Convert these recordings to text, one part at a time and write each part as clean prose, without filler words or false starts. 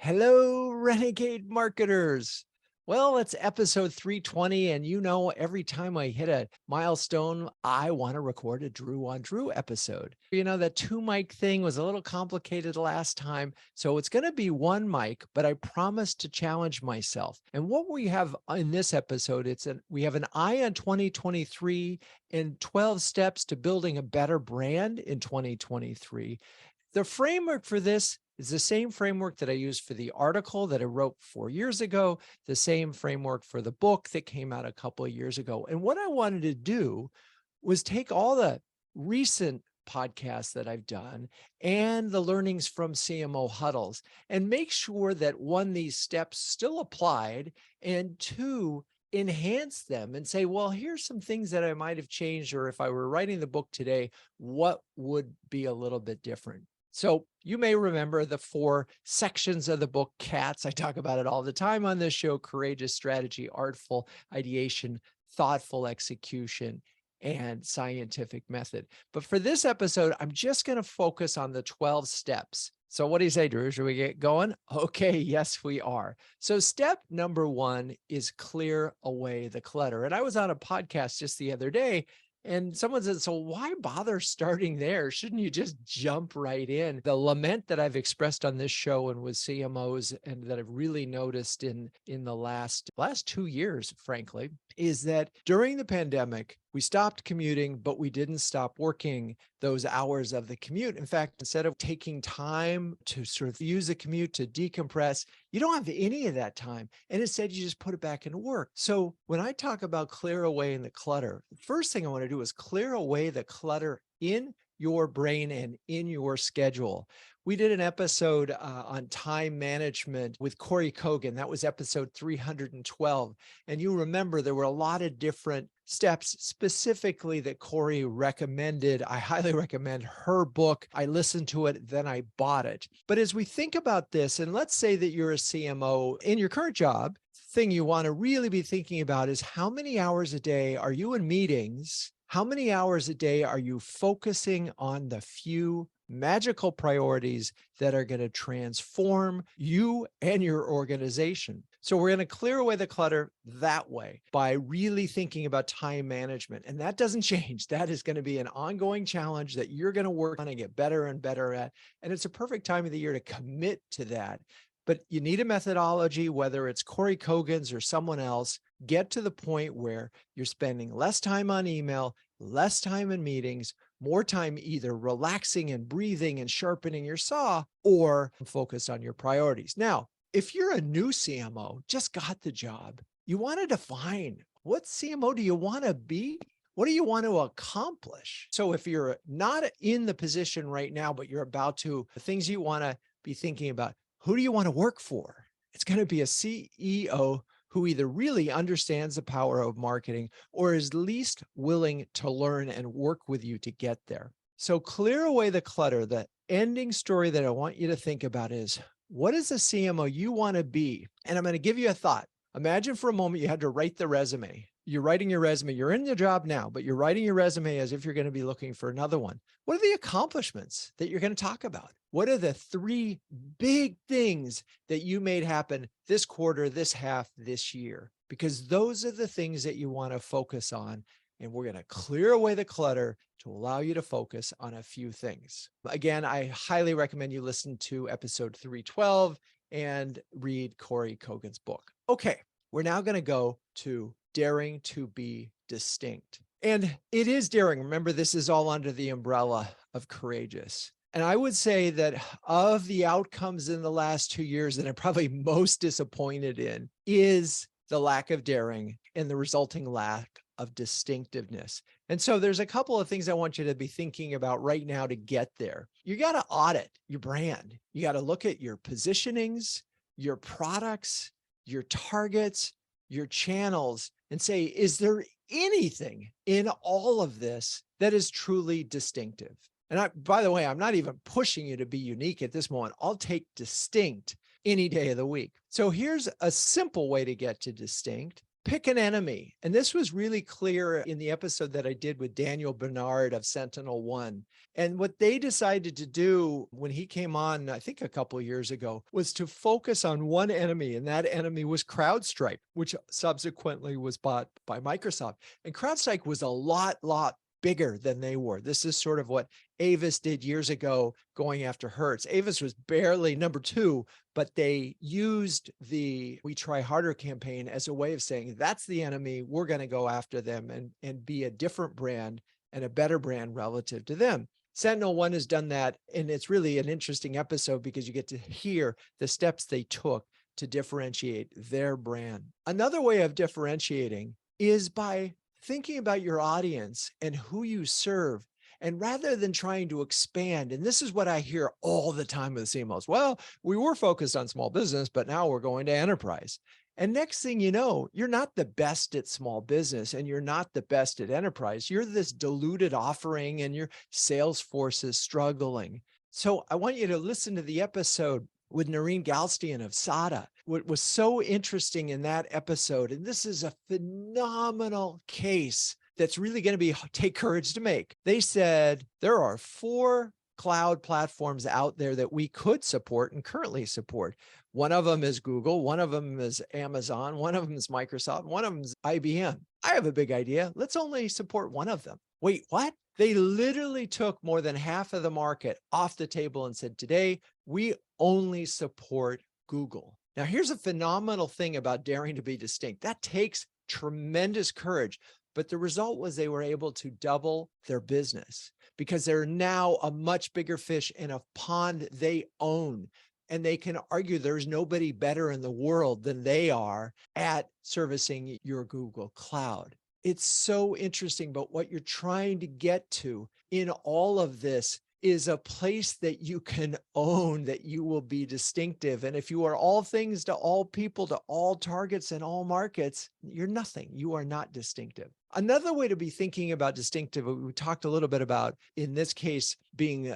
Hello, Renegade marketers. Well, it's episode 320, and every time I hit a milestone, I want to record a Drew on Drew episode. That two mic thing was a little complicated last time, so it's going to be one mic, but I promised to challenge myself. And what we have in this episode, we have an eye on 2023 and 12 steps to building a better brand in 2023. The framework for this is the same framework that I used for the article that I wrote 4 years ago, the same framework for the book that came out a couple of years ago. And what I wanted to do was take all the recent podcasts that I've done and the learnings from CMO huddles and make sure that one, these steps still applied, and two, enhance them and say, well, here's some things that I might have changed, or if I were writing the book today, what would be a little bit different? So you may remember the 4 sections of the book, CATS. I talk about it all the time on this show: courageous strategy, artful ideation, thoughtful execution, and scientific method. But for this episode, I'm just going to focus on the 12 steps. So what do you say, Drew? Should we get going? Okay, yes, we are. So step number 1 is clear away the clutter. And I was on a podcast just the other day, and someone said, so why bother starting there? Shouldn't you just jump right in? The lament that I've expressed on this show and with CMOs, and that I've really noticed in the last 2 years, frankly, is that during the pandemic, we stopped commuting, but we didn't stop working those hours of the commute. In fact, instead of taking time to sort of use the commute to decompress, you don't have any of that time. And instead, you just put it back into work. So when I talk about clear away the clutter, the first thing I want to do is clear away the clutter in your brain and in your schedule. We did an episode on time management with Corey Kogan. That was episode 312. And you remember there were a lot of different steps specifically that Corey recommended. I highly recommend her book. I listened to it, then I bought it. But as we think about this, and let's say that you're a CMO in your current job, thing you want to really be thinking about is how many hours a day are you in meetings? How many hours a day are you focusing on the few magical priorities that are going to transform you and your organization? So we're going to clear away the clutter that way by really thinking about time management. And that doesn't change. That is going to be an ongoing challenge that you're going to work on and get better and better at. And it's a perfect time of the year to commit to that. But you need a methodology, whether it's Corey Kogan's or someone else. Get to the point where you're spending less time on email, less time in meetings, more time either relaxing and breathing and sharpening your saw, or focused on your priorities. Now, if you're a new CMO, just got the job, you want to define what CMO do you want to be? What do you want to accomplish? So if you're not in the position right now, but you're about to, the things you want to be thinking about, who do you want to work for? It's going to be a CEO who either really understands the power of marketing or is least willing to learn and work with you to get there. So clear away the clutter. The ending story that I want you to think about is, what is the CMO you want to be? And I'm going to give you a thought. Imagine for a moment you had to write the resume. You're writing your resume. You're in the job now, but you're writing your resume as if you're going to be looking for another one. What are the accomplishments that you're going to talk about? What are the 3 big things that you made happen this quarter, this half, this year? Because those are the things that you want to focus on. And we're going to clear away the clutter to allow you to focus on a few things. Again, I highly recommend you listen to episode 312 and read Corey Kogan's book. Okay, we're now going to go to daring to be distinct. And it is daring. Remember, this is all under the umbrella of courageous. And I would say that of the outcomes in the last 2 years that I'm probably most disappointed in is the lack of daring and the resulting lack of distinctiveness. And so there's a couple of things I want you to be thinking about right now to get there. You got to audit your brand. You got to look at your positionings, your products, your targets, your channels, and say, is there anything in all of this that is truly distinctive? And by the way, I'm not even pushing you to be unique at this moment. I'll take distinct any day of the week. So here's a simple way to get to distinct. pick an enemy. And this was really clear in the episode that I did with Daniel Bernard of Sentinel One. And what they decided to do when he came on, I think a couple of years ago, was to focus on one enemy. And that enemy was CrowdStrike, which subsequently was bought by Microsoft. And CrowdStrike was a lot bigger than they were. This is sort of what Avis did years ago going after Hertz. Avis was barely number 2, but they used the We Try Harder campaign as a way of saying, that's the enemy, we're going to go after them and be a different brand and a better brand relative to them. Sentinel One has done that, and it's really an interesting episode because you get to hear the steps they took to differentiate their brand. Another way of differentiating is by thinking about your audience and who you serve. And rather than trying to expand, and this is what I hear all the time with CMOs, well, we were focused on small business, but now we're going to enterprise. And next thing you know, you're not the best at small business and you're not the best at enterprise. You're this diluted offering and your sales force is struggling. So I want you to listen to the episode with Noreen Galstian of SADA. What was so interesting in that episode, and this is a phenomenal case that's really going to take courage to make. They said there are 4 cloud platforms out there that we could support and currently support. One of them is Google, one of them is Amazon, one of them is Microsoft, one of them is IBM. I have a big idea. Let's only support one of them. Wait, what? They literally took more than half of the market off the table and said, today, we only support Google. Now, here's a phenomenal thing about daring to be distinct. That takes tremendous courage. But the result was they were able to double their business because they're now a much bigger fish in a pond they own. And they can argue there's nobody better in the world than they are at servicing your Google Cloud. It's so interesting, but what you're trying to get to in all of this is a place that you can own, that you will be distinctive. And if you are all things to all people, to all targets and all markets, you're nothing. You are not distinctive. Another way to be thinking about distinctive, we talked a little bit about, in this case, being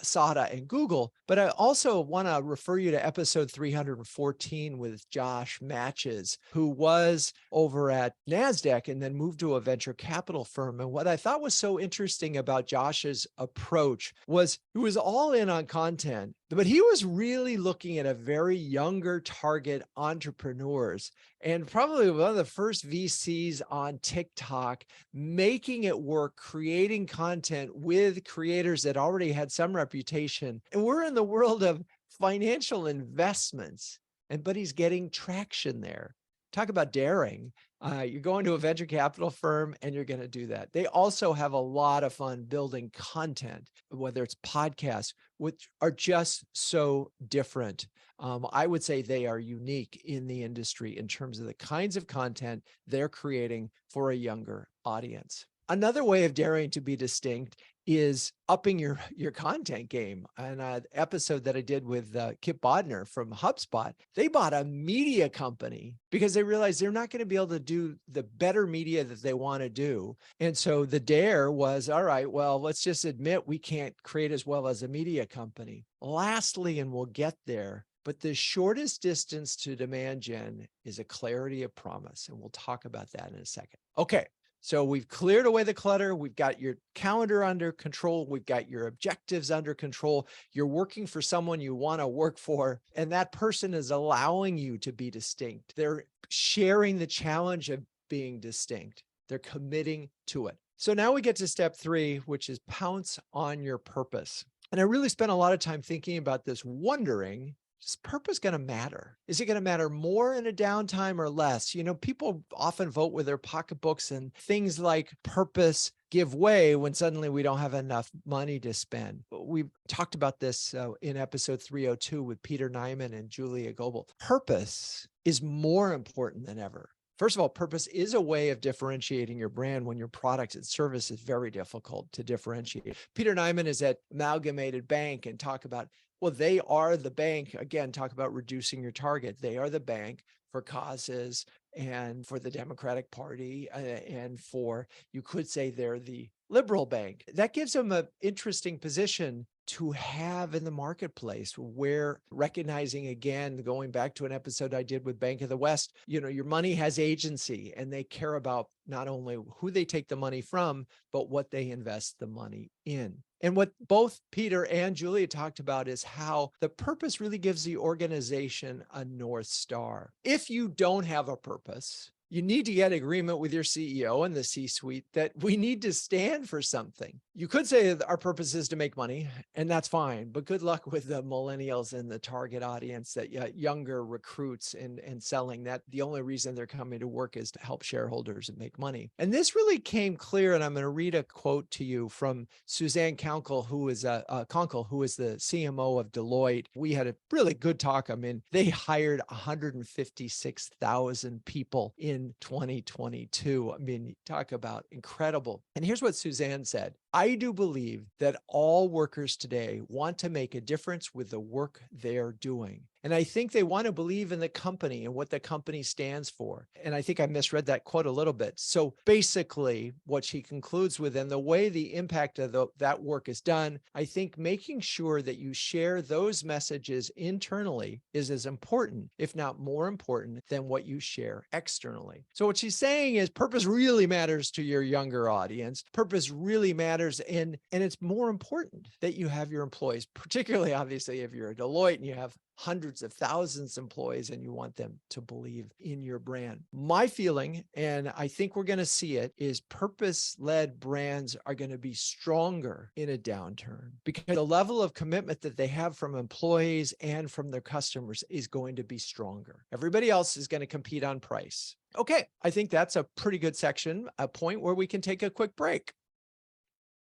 SADA and Google, but I also want to refer you to episode 314 with Josh Matches, who was over at NASDAQ and then moved to a venture capital firm. And what I thought was so interesting about Josh's approach was he was all in on content, but he was really looking at a very younger target entrepreneurs, and probably one of the first VCs on TikTok, making it work, creating content with creators that already had some reputation. And we're in the world of financial investments, but he's getting traction there. Talk about daring. You're going to a venture capital firm and you're going to do that. They also have a lot of fun building content, whether it's podcasts, which are just so different. I would say they are unique in the industry in terms of the kinds of content they're creating for a younger audience. Another way of daring to be distinct is upping your content game. And an episode that I did with Kip Bodner from HubSpot, they bought a media company because they realized they're not going to be able to do the better media that they want to do. And so the dare was, all right, well, let's just admit we can't create as well as a media company. Lastly, and we'll get there, but the shortest distance to demand gen is a clarity of promise. And we'll talk about that in a second. Okay. So we've cleared away the clutter. We've got your calendar under control. We've got your objectives under control. You're working for someone you want to work for, and that person is allowing you to be distinct. They're sharing the challenge of being distinct. They're committing to it. So now we get to step 3, which is pounce on your purpose. And I really spent a lot of time thinking about this, wondering, is purpose going to matter? Is it going to matter more in a downtime or less? You know, people often vote with their pocketbooks, and things like purpose give way when suddenly we don't have enough money to spend. We talked about this in episode 302 with Peter Nyman and Julia Goebel. Purpose is more important than ever. First of all, purpose is a way of differentiating your brand when your product and service is very difficult to differentiate. Peter Nyman is at Amalgamated Bank and talk about, well, they are the bank. Again, talk about reducing your target. They are the bank for causes and for the Democratic Party and for, you could say they're the liberal bank. That gives them an interesting position to have in the marketplace, where recognizing, again, going back to an episode I did with Bank of the West, your money has agency, and they care about not only who they take the money from, but what they invest the money in. And what both Peter and Julia talked about is how the purpose really gives the organization a North Star. If you don't have a purpose, you need to get agreement with your CEO and the C-suite that we need to stand for something. You could say that our purpose is to make money, and that's fine, but good luck with the millennials and the target audience, that younger recruits and selling that. The only reason they're coming to work is to help shareholders and make money. And this really came clear, and I'm going to read a quote to you from Suzanne Konkle, who is the CMO of Deloitte. We had a really good talk. I mean, they hired 156,000 people in 2022. I mean, talk about incredible. And here's what Suzanne said. I do believe that all workers today want to make a difference with the work they're doing. And I think they want to believe in the company and what the company stands for. And I think I misread that quote a little bit. So basically, what she concludes with, and the way the impact of that work is done, I think making sure that you share those messages internally is as important, if not more important, than what you share externally. So what she's saying is purpose really matters to your younger audience. Purpose really matters. And it's more important that you have your employees, particularly, obviously, if you're a Deloitte and you have hundreds of thousands of employees and you want them to believe in your brand. My feeling, and I think we're going to see it, is purpose-led brands are going to be stronger in a downturn, because the level of commitment that they have from employees and from their customers is going to be stronger. Everybody else is going to compete on price. Okay, I think that's a pretty good section, a point where we can take a quick break.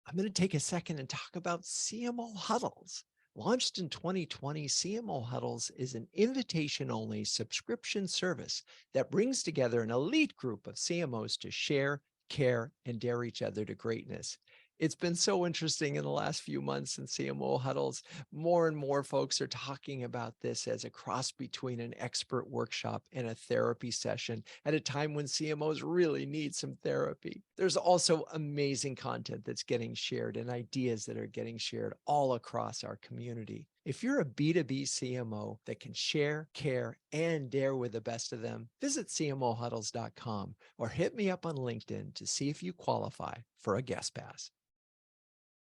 I'm going to take a second and talk about CMO Huddles. Launched in 2020, CMO Huddles is an invitation-only subscription service that brings together an elite group of CMOs to share, care, and dare each other to greatness. It's been so interesting in the last few months in CMO Huddles. More and more folks are talking about this as a cross between an expert workshop and a therapy session at a time when CMOs really need some therapy. There's also amazing content that's getting shared and ideas that are getting shared all across our community. If you're a B2B CMO that can share, care, and dare with the best of them, visit cmohuddles.com or hit me up on LinkedIn to see if you qualify for a guest pass.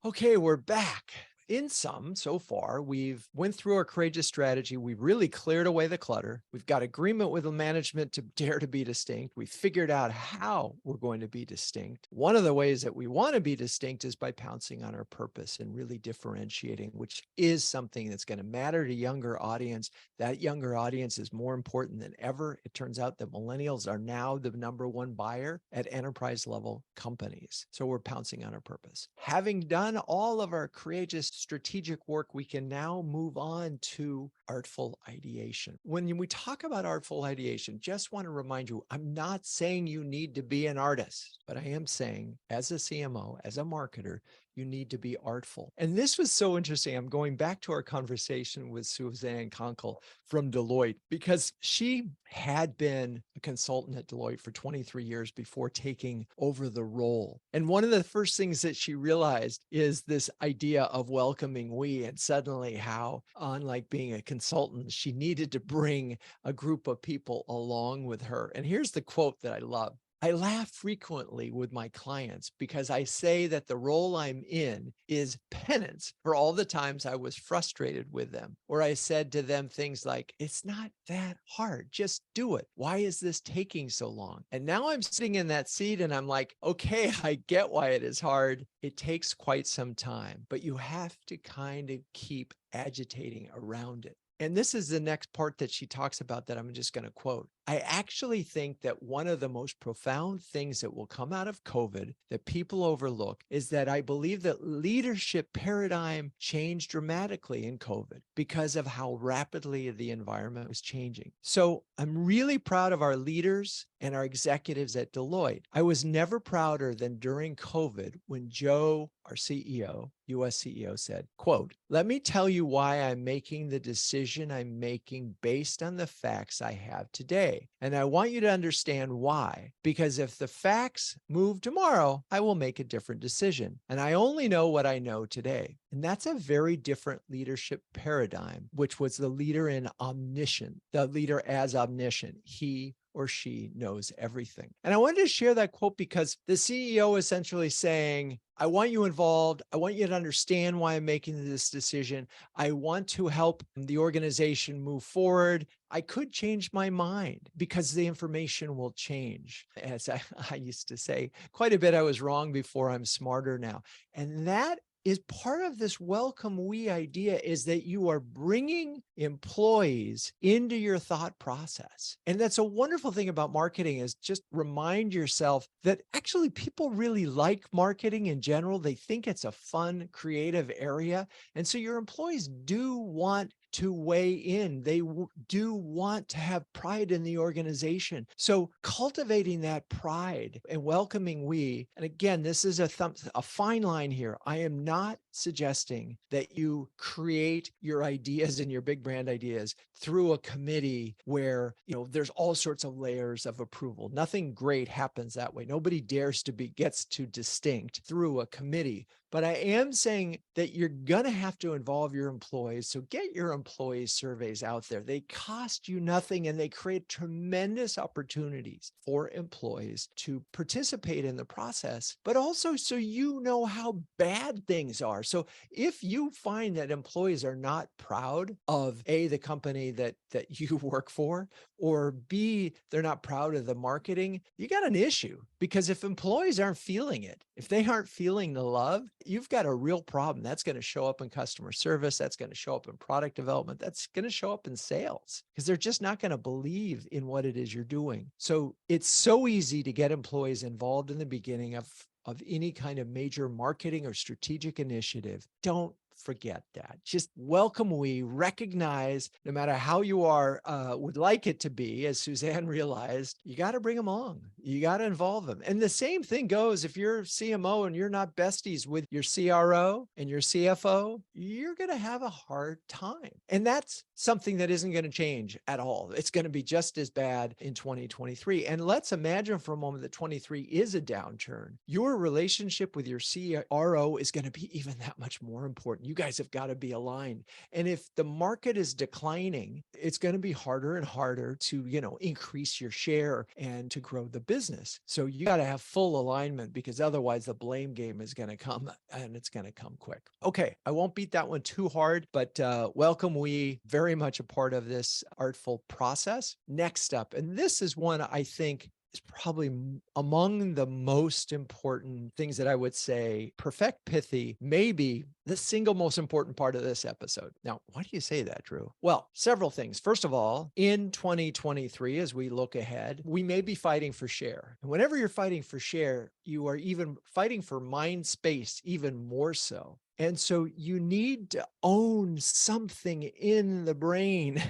Okay, we're back. In sum, so far, we've went through our courageous strategy. We've really cleared away the clutter. We've got agreement with the management to dare to be distinct. We figured out how we're going to be distinct. One of the ways that we want to be distinct is by pouncing on our purpose and really differentiating, which is something that's going to matter to younger audience. That younger audience is more important than ever. It turns out that millennials are now the number one buyer at enterprise level companies. So we're pouncing on our purpose. Having done all of our courageous strategic work, we can now move on to artful ideation. When we talk about artful ideation, just want to remind you, I'm not saying you need to be an artist, but I am saying as a CMO, as a marketer, you need to be artful. And this was so interesting. I'm going back to our conversation with Suzanne Konkle from Deloitte, because she had been a consultant at Deloitte for 23 years before taking over the role. And one of the first things that she realized is this idea of welcoming we, and suddenly how, unlike being a consultant, she needed to bring a group of people along with her. And here's the quote that I love. I laugh frequently with my clients because I say that the role I'm in is penance for all the times I was frustrated with them, or I said to them things like, it's not that hard, just do it. Why is this taking so long? And now I'm sitting in that seat and I'm like, okay, I get why it is hard. It takes quite some time, but you have to kind of keep agitating around it. And this is the next part that she talks about that I'm just going to quote. I actually think that one of the most profound things that will come out of COVID that people overlook is that I believe that leadership paradigm changed dramatically in COVID because of how rapidly the environment was changing. So I'm really proud of our leaders and our executives at Deloitte. I was never prouder than during COVID when Joe, our our CEO, US CEO said, quote, "Let me tell you why I'm making the decision I'm making based on the facts I have today. And I want you to understand why. Because if the facts move tomorrow, I will make a different decision. And I only know what I know today." And that's a very different leadership paradigm, which was the leader in omniscient, the leader as omniscient. He or she knows everything. And I wanted to share that quote because the CEO is essentially saying, I want you involved. I want you to understand why I'm making this decision. I want to help the organization move forward. I could change my mind because the information will change. As I used to say quite a bit, I was wrong before, I'm smarter now. And that is part of this welcome we idea, is that you are bringing employees into your thought process. And that's a wonderful thing about marketing, is just remind yourself that actually people really like marketing in general. They think it's a fun, creative area. And so your employees do want to weigh in. They do want to have pride in the organization. So cultivating that pride and welcoming we, and again, this is a fine line here. I am not suggesting that you create your ideas and your big brand ideas through a committee where, there's all sorts of layers of approval. Nothing great happens that way. Nobody gets to distinct through a committee. But I am saying that you're going to have to involve your employees. So get your employee surveys out there. They cost you nothing, and they create tremendous opportunities for employees to participate in the process, but also so you know how bad things are. So if you find that employees are not proud of A, the company that you work for, or B, they're not proud of the marketing, you got an issue. Because if employees aren't feeling it, if they aren't feeling the love, you've got a real problem. That's going to show up in customer service. That's going to show up in product development. That's going to show up in sales, because they're just not going to believe in what it is you're doing. So it's so easy to get employees involved in the beginning of any kind of major marketing or strategic initiative. Don't forget that. Just welcome we, recognize no matter how you are, would like it to be, as Suzanne realized, you got to bring them along. You got to involve them. And the same thing goes if you're CMO and you're not besties with your CRO and your CFO, you're going to have a hard time. And that's something that isn't going to change at all. It's going to be just as bad in 2023. And let's imagine for a moment that 23 is a downturn. Your relationship with your CRO is going to be even that much more important. You guys have got to be aligned. And if the market is declining, it's going to be harder and harder to, increase your share and to grow the business. So you got to have full alignment, because otherwise the blame game is going to come, and it's going to come quick. Okay, I won't beat that one too hard, but welcome we, very much a part of this Artful process. Next up, and this is one I think is probably among the most important things that I would say, perfect pithy, maybe the single most important part of this episode. Now, why do you say that, Drew? Well, several things. First of all, in 2023, as we look ahead, we may be fighting for share. And whenever you're fighting for share, you are even fighting for mind space, even more so. And so you need to own something in the brain.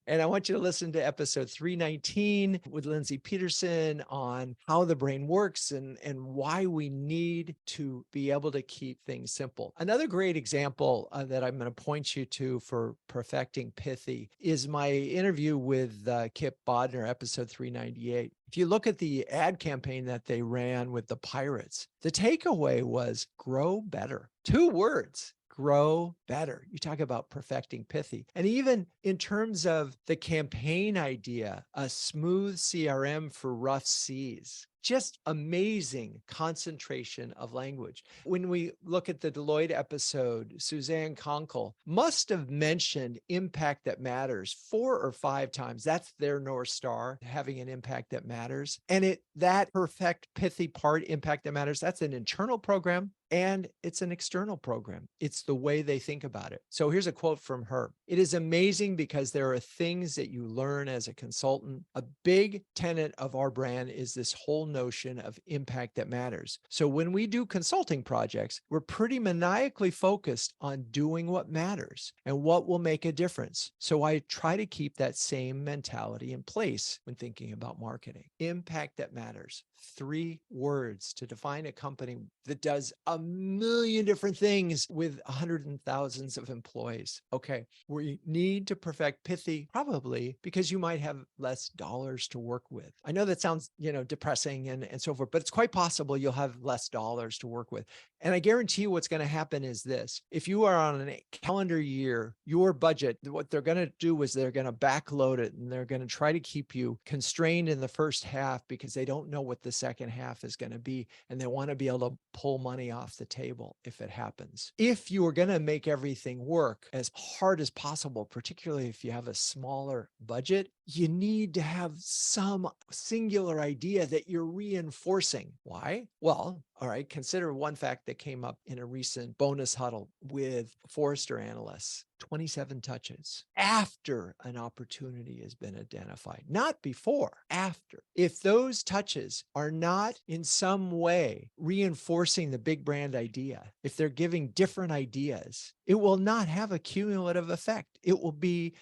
And I want you to listen to episode 319 with Lindsay Peterson on how the brain works and why we need to be able to keep things simple. Another great example that I'm going to point you to for perfecting pithy is my interview with Kip Bodnar, episode 398. If you look at the ad campaign that they ran with the Pirates, the takeaway was grow better. 2 words. Grow better. You talk about perfecting pithy. And even in terms of the campaign idea, a smooth CRM for rough seas. Just amazing concentration of language. When we look at the Deloitte episode, Suzanne Konkel must have mentioned impact that matters 4 or 5 times. That's their North Star, having an impact that matters. And that perfect pithy part, impact that matters, that's an internal program. And it's an external program. It's the way they think about it. So here's a quote from her. It is amazing because there are things that you learn as a consultant. A big tenet of our brand is this whole notion of impact that matters. So when we do consulting projects, we're pretty maniacally focused on doing what matters and what will make a difference. So I try to keep that same mentality in place when thinking about marketing. Impact that matters. 3 words to define a company that does a million different things with hundreds and thousands of employees. Okay, we need to perfect pithy, probably because you might have less dollars to work with. I know that sounds, depressing and so forth, but it's quite possible you'll have less dollars to work with. And I guarantee you what's going to happen is this. If you are on a calendar year, your budget, what they're going to do is they're going to backload it and they're going to try to keep you constrained in the first half because they don't know what the second half is going to be. And they want to be able to pull money off the table if it happens. If you are going to make everything work as hard as possible, particularly if you have a smaller budget, you need to have some singular idea that you're reinforcing. Why? Well, all right, consider one fact that came up in a recent bonus huddle with Forrester analysts. 27 touches after an opportunity has been identified, not before, after. If those touches are not in some way reinforcing the big brand idea, if they're giving different ideas, it will not have a cumulative effect. It will be,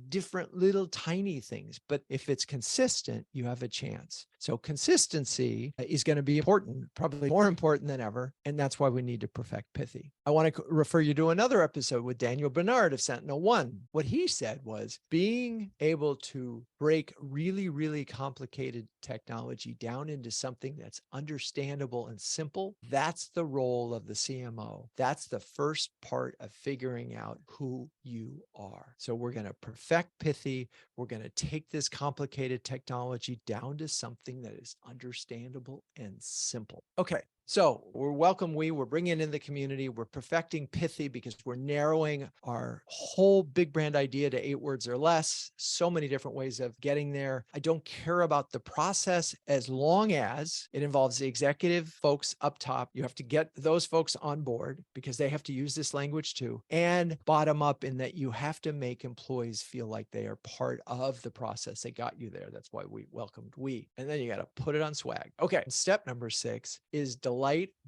different little tiny things. But if it's consistent, you have a chance. So consistency is going to be important, probably more important than ever. And that's why we need to perfect pithy. I want to refer you to another episode with Daniel Bernard of Sentinel One. What he said was being able to break really, really complicated technology down into something that's understandable and simple. That's the role of the CMO. That's the first part of figuring out who you are. So we're going to perfect pithy. We're going to take this complicated technology down to something that is understandable and simple. Okay. So we're bringing in the community. We're perfecting pithy because we're narrowing our whole big brand idea to 8 words or less. So many different ways of getting there. I don't care about the process as long as it involves the executive folks up top. You have to get those folks on board because they have to use this language too. And bottom up in that you have to make employees feel like they are part of the process. They got you there. That's why we welcomed we. And then you got to put it on swag. Okay. Step number 6 is delight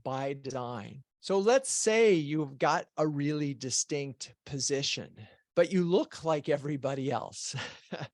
by design. So let's say you've got a really distinct position, but you look like everybody else.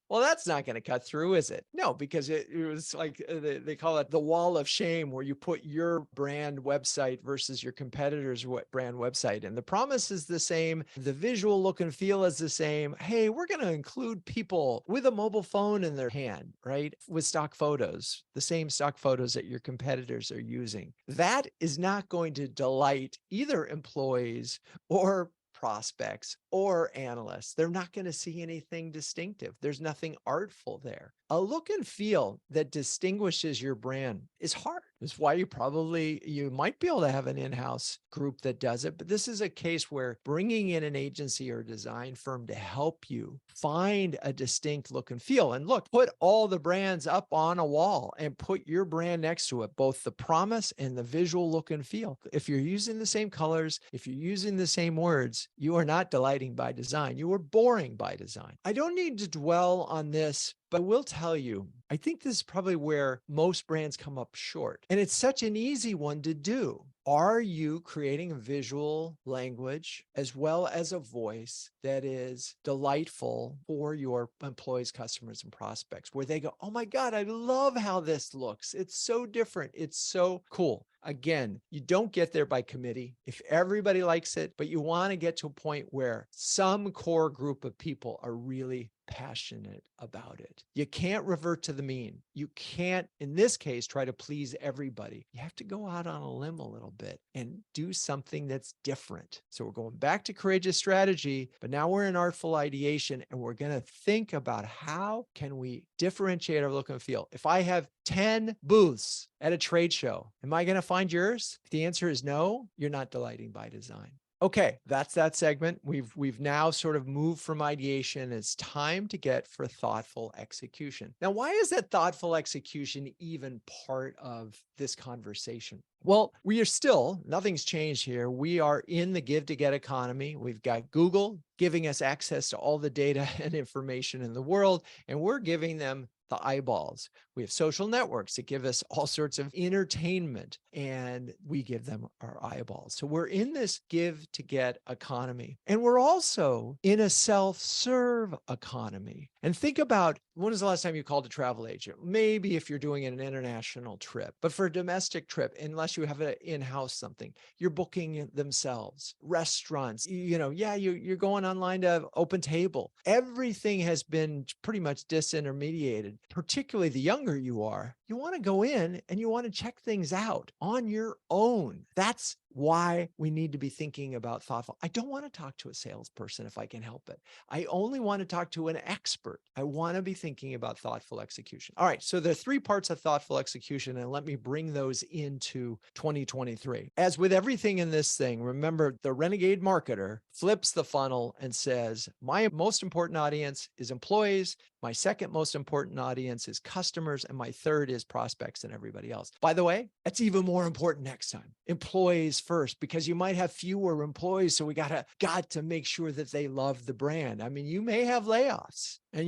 Well, that's not going to cut through, is it? No, because it was like they call it the wall of shame, where you put your brand website versus your competitor's brand website. And the promise is the same. The visual look and feel is the same. Hey, we're going to include people with a mobile phone in their hand, right? With stock photos, the same stock photos that your competitors are using. That is not going to delight either employees or prospects or analysts. They're not going to see anything distinctive. There's nothing artful there. A look and feel that distinguishes your brand is hard. That's why you might be able to have an in-house group that does it, but this is a case where bringing in an agency or design firm to help you find a distinct look and feel. And look, put all the brands up on a wall and put your brand next to it, both the promise and the visual look and feel. If you're using the same colors, if you're using the same words, you are not delighting by design. You are boring by design. I don't need to dwell on this, but I will tell you, I think this is probably where most brands come up short. And it's such an easy one to do. Are you creating a visual language as well as a voice that is delightful for your employees, customers, and prospects, where they go, oh my God, I love how this looks. It's so different. It's so cool. Again, you don't get there by committee if everybody likes it, but you want to get to a point where some core group of people are really passionate about it. You can't revert to the mean. You can't, in this case, try to please everybody. You have to go out on a limb a little bit and do something that's different. So we're going back to courageous strategy, but now we're in artful ideation, and we're going to think about how can we differentiate our look and feel. If I have 10 booths at a trade show, am I going to find yours? If the answer is no, you're not delighting by design. Okay, that's that segment. We've now sort of moved from ideation. It's time to get for thoughtful execution. Now, why is that thoughtful execution even part of this conversation? Well, nothing's changed here. We are in the give to get economy. We've got Google giving us access to all the data and information in the world, and we're giving them the eyeballs. We have social networks that give us all sorts of entertainment, and we give them our eyeballs. So we're in this give to get economy, and we're also in a self-serve economy. And think about, when was the last time you called a travel agent? Maybe if you're doing an international trip, but for a domestic trip, unless unless you have an in-house something. You're booking themselves, restaurants, you're going online to Open Table. Everything has been pretty much disintermediated, particularly the younger you are. You want to go in and you want to check things out on your own. That's why we need to be thinking about thoughtful. I don't want to talk to a salesperson if I can help it. I only want to talk to an expert. I want to be thinking about thoughtful execution. All right. So there are 3 parts of thoughtful execution, and let me bring those into 2023. As with everything in this thing, remember the renegade marketer flips the funnel and says, my most important audience is employees. My second most important audience is customers. And my third is prospects and everybody else. By the way, that's even more important next time. Employees first, because you might have fewer employees. So we got to make sure that they love the brand. I mean, you may have layoffs and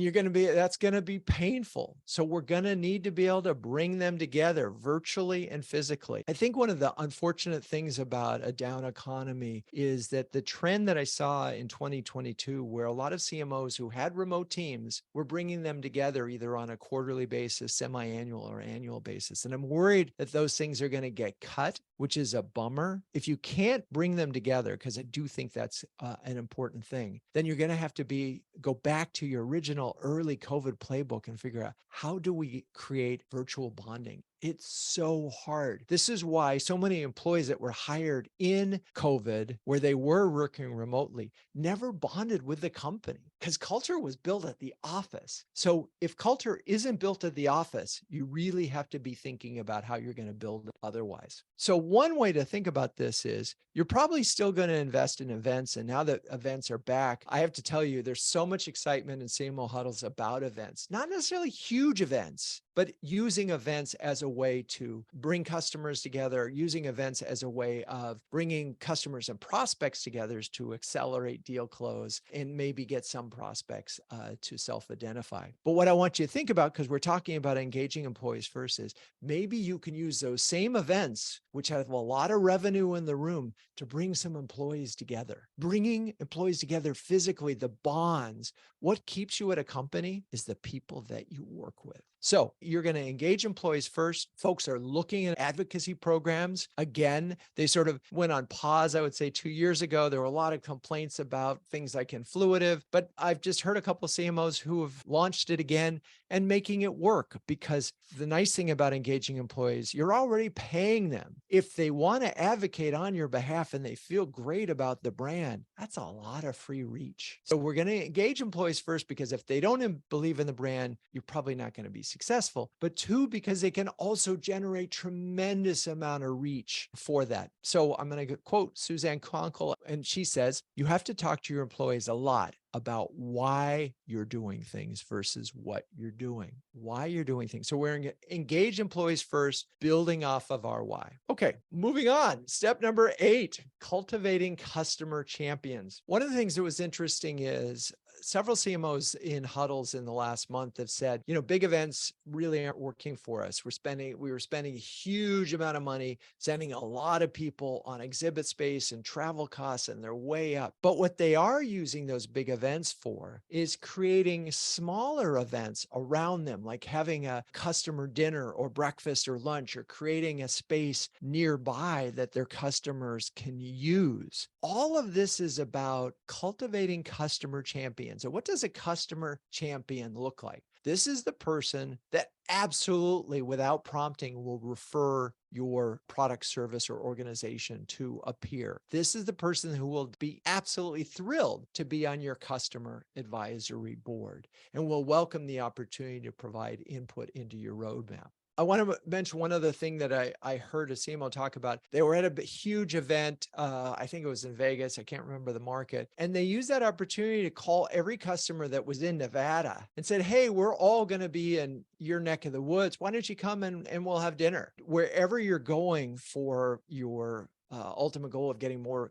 that's going to be painful. So we're going to need to be able to bring them together virtually and physically. I think one of the unfortunate things about a down economy is that the trend that I saw in 2022, where a lot of CMOs who had remote teams were bringing them together either on a quarterly basis, semi-annual or annual basis. And I'm worried that those things are going to get cut, which is a bummer. If you can't bring them together, because I do think that's an important thing, then you're going to have to go back to your original early COVID playbook and figure out, how do we create virtual bonding? It's so hard. This is why so many employees that were hired in COVID, where they were working remotely, never bonded with the company, because culture was built at the office. So if culture isn't built at the office, you really have to be thinking about how you're going to build it otherwise. So one way to think about this is you're probably still going to invest in events. And now that events are back, I have to tell you, there's so much excitement in CMO huddles about events, not necessarily huge events, but using events as a way to bring customers together, using events as a way of bringing customers and prospects together to accelerate deal close and maybe get some prospects to self-identify. But what I want you to think about, because we're talking about engaging employees first, is maybe you can use those same events, which have a lot of revenue in the room, to bring some employees together. Bringing employees together physically, the bonds. What keeps you at a company is the people that you work with. So you're going to engage employees first. Folks are looking at advocacy programs. Again, they sort of went on pause, I would say 2 years ago. There were a lot of complaints about things like Influitive, but I've just heard a couple of CMOs who have launched it again and making it work, because the nice thing about engaging employees, you're already paying them. If they want to advocate on your behalf and they feel great about the brand, that's a lot of free reach. So we're going to engage employees first, because if they don't believe in the brand, you're probably not going to be successful. But 2, because they can also generate tremendous amount of reach for that. So I'm going to quote Suzanne Conkle, and she says, you have to talk to your employees a lot about why you're doing things versus what you're doing, why you're doing things. So we're going to engage employees first, building off of our why. Okay, moving on. Step number 8, cultivating customer champions. One of the things that was interesting is several CMOs in huddles in the last month have said, big events really aren't working for us. We were spending a huge amount of money, sending a lot of people on exhibit space and travel costs, and they're way up. But what they are using those big events for is creating smaller events around them, like having a customer dinner or breakfast or lunch, or creating a space nearby that their customers can use. All of this is about cultivating customer champions. So what does a customer champion look like? This is the person that absolutely, without prompting, will refer your product, service, or organization to a peer. This is the person who will be absolutely thrilled to be on your customer advisory board and will welcome the opportunity to provide input into your roadmap. I want to mention one other thing that I heard a CMO talk about. They were at a huge event. I think it was in Vegas. I can't remember the market. And they used that opportunity to call every customer that was in Nevada and said, hey, we're all going to be in your neck of the woods. Why don't you come and we'll have dinner? Wherever you're going for your ultimate goal of getting more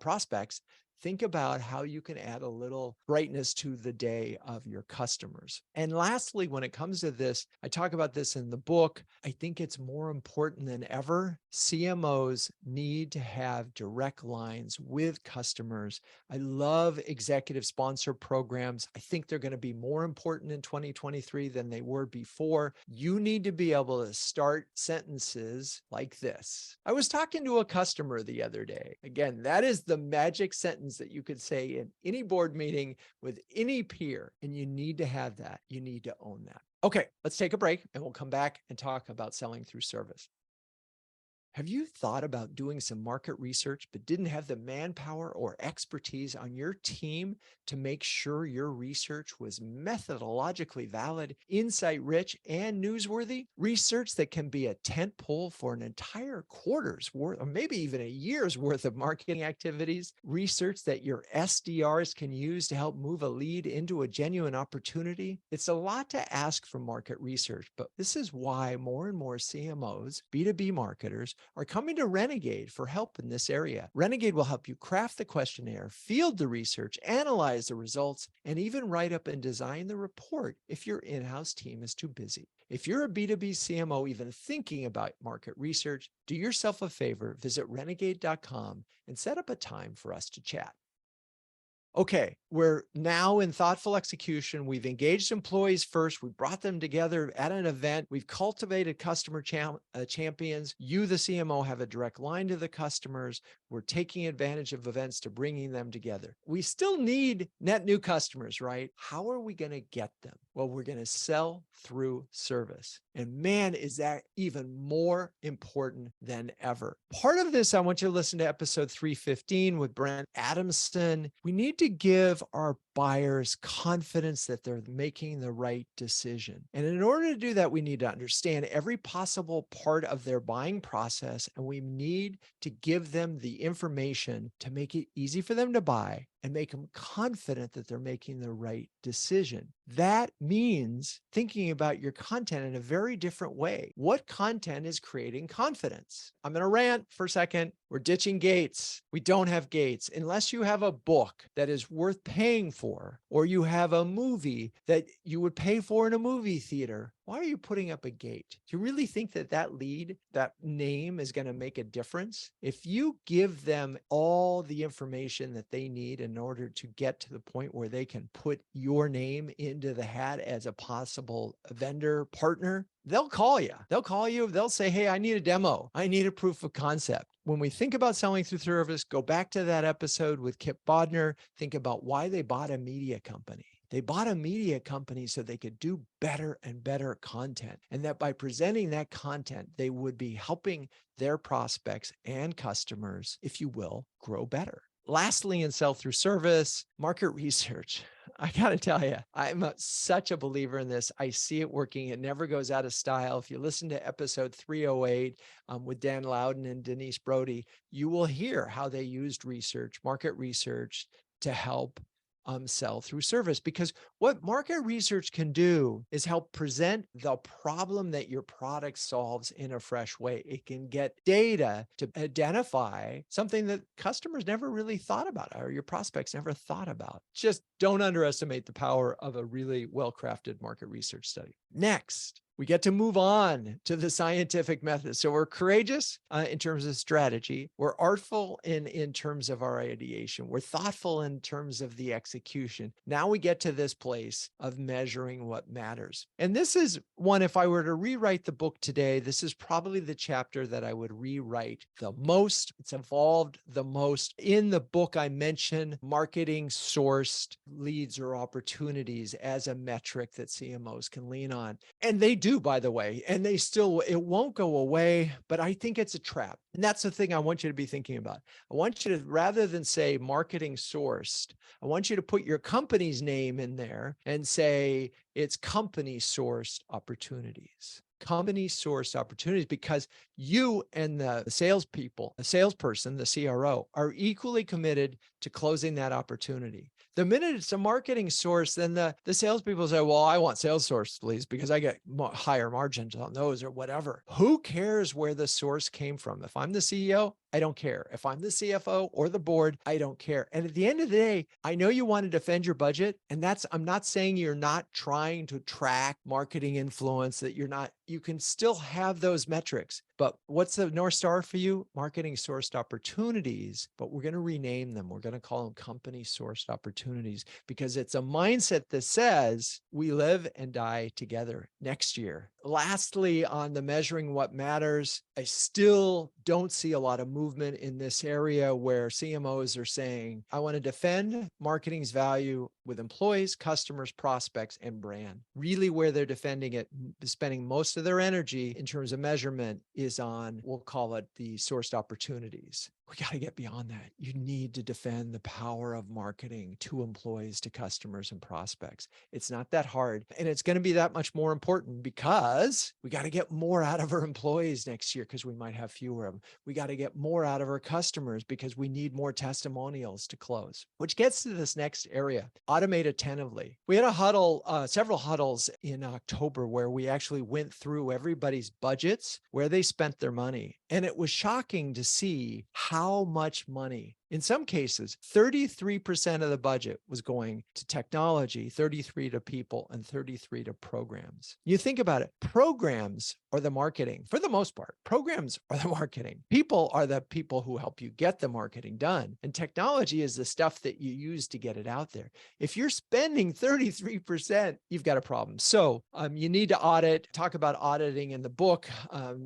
prospects, Think about how you can add a little brightness to the day of your customers. And lastly, when it comes to this, I talk about this in the book. I think it's more important than ever. CMOs need to have direct lines with customers. I love executive sponsor programs. I think they're going to be more important in 2023 than they were before. You need to be able to start sentences like this. I was talking to a customer the other day. Again, that is the magic sentence that you could say in any board meeting with any peer, and you need to have that. You need to own that. Okay, let's take a break and we'll come back and talk about selling through service. Have you thought about doing some market research but didn't have the manpower or expertise on your team to make sure your research was methodologically valid, insight-rich, and newsworthy? Research that can be a tent pole for an entire quarter's worth, or maybe even a year's worth of marketing activities. Research that your SDRs can use to help move a lead into a genuine opportunity. It's a lot to ask from market research, but this is why more and more CMOs, B2B marketers, are coming to Renegade for help in this area. Renegade will help you craft the questionnaire, field the research, analyze the results, and even write up and design the report if your in-house team is too busy. If you're a B2B CMO even thinking about market research, do yourself a favor, visit renegade.com and set up a time for us to chat. Okay, we're now in thoughtful execution. We've engaged employees first. We brought them together at an event. We've cultivated customer champions. You, the CMO, have a direct line to the customers. We're taking advantage of events to bringing them together. We still need net new customers, right? How are we going to get them? Well, we're going to sell through service. And man, is that even more important than ever. Part of this, I want you to listen to episode 315 with Brent Adamson. We need to give our buyers confidence that they're making the right decision. And in order to do that, we need to understand every possible part of their buying process, and we need to give them the information to make it easy for them to buy and make them confident that they're making the right decision. That means thinking about your content in a very different way. What content is creating confidence? I'm going to rant for a second. We're ditching gates. We don't have gates. Unless you have a book that is worth paying for, or you have a movie that you would pay for in a movie theater, why are you putting up a gate? Do you really think that that lead, that name is going to make a difference? If you give them all the information that they need in order to get to the point where they can put your name into the hat as a possible vendor partner, they'll call you. They'll call you. They'll say, hey, I need a demo. I need a proof of concept. When we think about selling through service, go back to that episode with Kip Bodner. Think about why they bought a media company. They bought a media company so they could do better and better content. And that by presenting that content, they would be helping their prospects and customers, if you will, grow better. Lastly, in sell through service, market research. I got to tell you, I'm such a believer in this. I see it working. It never goes out of style. If you listen to episode 308 with Dan Loudon and Denise Brody, you will hear how they used research, market research, to help sell through service. Because what market research can do is help present the problem that your product solves in a fresh way. It can get data to identify something that customers never really thought about, or your prospects never thought about. Just don't underestimate the power of a really well-crafted market research study. Next, we get to move on to the scientific method. So we're courageous in terms of strategy. We're artful in terms of our ideation. We're thoughtful in terms of the execution. Now we get to this place of measuring what matters. And this is one, if I were to rewrite the book today, this is probably the chapter that I would rewrite the most. It's evolved the most. In the book, I mention marketing sourced leads or opportunities as a metric that CMOs can lean on. And they do, by the way, and it won't go away, but I think it's a trap. And that's the thing I want you to be thinking about. I want you to, rather than say marketing sourced, I want you to put your company's name in there and say it's company sourced opportunities. Company sourced opportunities, because you and the salespeople, the salesperson, the CRO, are equally committed to closing that opportunity. The minute it's a marketing source, then the salespeople say, well, I want sales source leads because I get higher margins on those or whatever. Who cares where the source came from? If I'm the CEO, I don't care. If I'm the CFO or the board, I don't care. And at the end of the day, I know you want to defend your budget. And I'm not saying you're not trying to track marketing influence, that you can still have those metrics. But what's the North Star for you? Marketing sourced opportunities, but we're going to rename them. We're going to call them company sourced opportunities, because it's a mindset that says we live and die together next year. Lastly, on the measuring what matters, I still don't see a lot of movement in this area where CMOs are saying, I want to defend marketing's value with employees, customers, prospects, and brand. Really where they're defending it, spending most of their energy in terms of measurement is on, we'll call it the sourced opportunities. We got to get beyond that. You need to defend the power of marketing to employees, to customers and prospects. It's not that hard. And it's going to be that much more important because we got to get more out of our employees next year because we might have fewer of them. We got to get more out of our customers because we need more testimonials to close, which gets to this next area, automate attentively. We had a huddle, several huddles in October where we actually went through everybody's budgets, where they spent their money. And it was shocking to see how much money, in some cases, 33% of the budget was going to technology, 33 to people, and 33 to programs. You think about it, programs are the marketing for the most part. Programs are the marketing. People are the people who help you get the marketing done. And technology is the stuff that you use to get it out there. If you're spending 33%, you've got a problem. So you need to audit, talk about auditing in the book,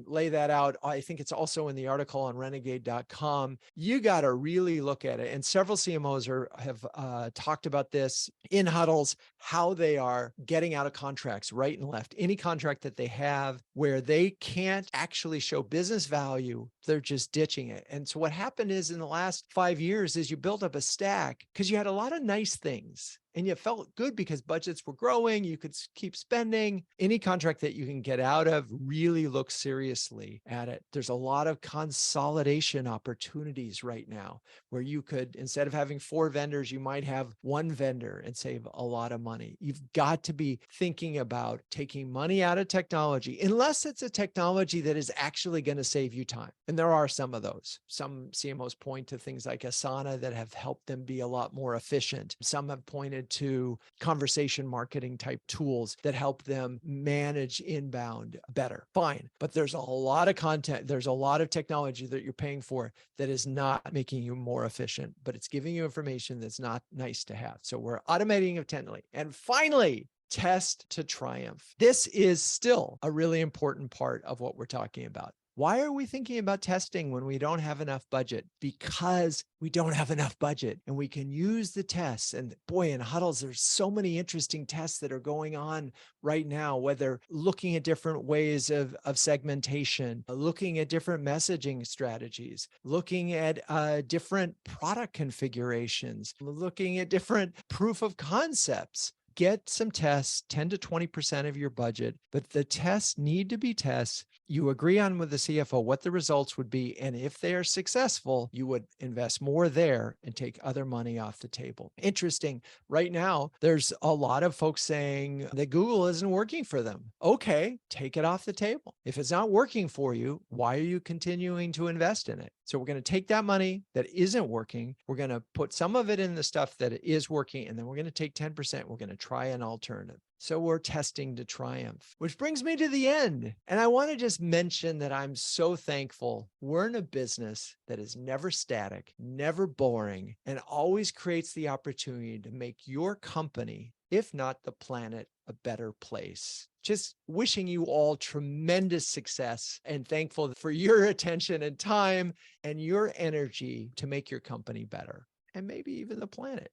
lay that out. I think it's also in the article on renegade.com. You got to really look at it. And several CMOs have talked about this in huddles, how they are getting out of contracts right and left. Any contract that they have where they can't actually show business value, they're just ditching it. And so what happened is in the last 5 years is you built up a stack because you had a lot of nice things. And you felt good because budgets were growing. You could keep spending. Any contract that you can get out of, really look seriously at it. There's a lot of consolidation opportunities right now where you could, instead of having 4 vendors, you might have 1 vendor and save a lot of money. You've got to be thinking about taking money out of technology, unless it's a technology that is actually going to save you time. And there are some of those. Some CMOs point to things like Asana that have helped them be a lot more efficient. Some have pointed to conversation marketing type tools that help them manage inbound better. Fine. But there's a lot of content. There's a lot of technology that you're paying for that is not making you more efficient, but it's giving you information that's not nice to have. So we're automating attentively. And finally, test to triumph. This is still a really important part of what we're talking about. Why are we thinking about testing when we don't have enough budget? Because we don't have enough budget and we can use the tests. And boy, in huddles, there's so many interesting tests that are going on right now, whether looking at different ways of segmentation, looking at different messaging strategies, looking at different product configurations, looking at different proof of concepts. Get some tests, 10 to 20% of your budget, but the tests need to be tests you agree on with the CFO what the results would be. And if they are successful, you would invest more there and take other money off the table. Interesting. Right now, there's a lot of folks saying that Google isn't working for them. Okay, take it off the table. If it's not working for you, why are you continuing to invest in it? So we're going to take that money that isn't working. We're going to put some of it in the stuff that is working. And then we're going to take 10%. We're going to try an alternative. So we're testing to triumph, which brings me to the end. And I want to just mention that I'm so thankful we're in a business that is never static, never boring, and always creates the opportunity to make your company, if not the planet, a better place. Just wishing you all tremendous success and thankful for your attention and time and your energy to make your company better and maybe even the planet.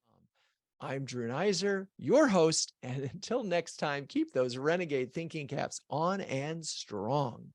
I'm Drew Neisser, your host, and until next time, keep those renegade thinking caps on and strong.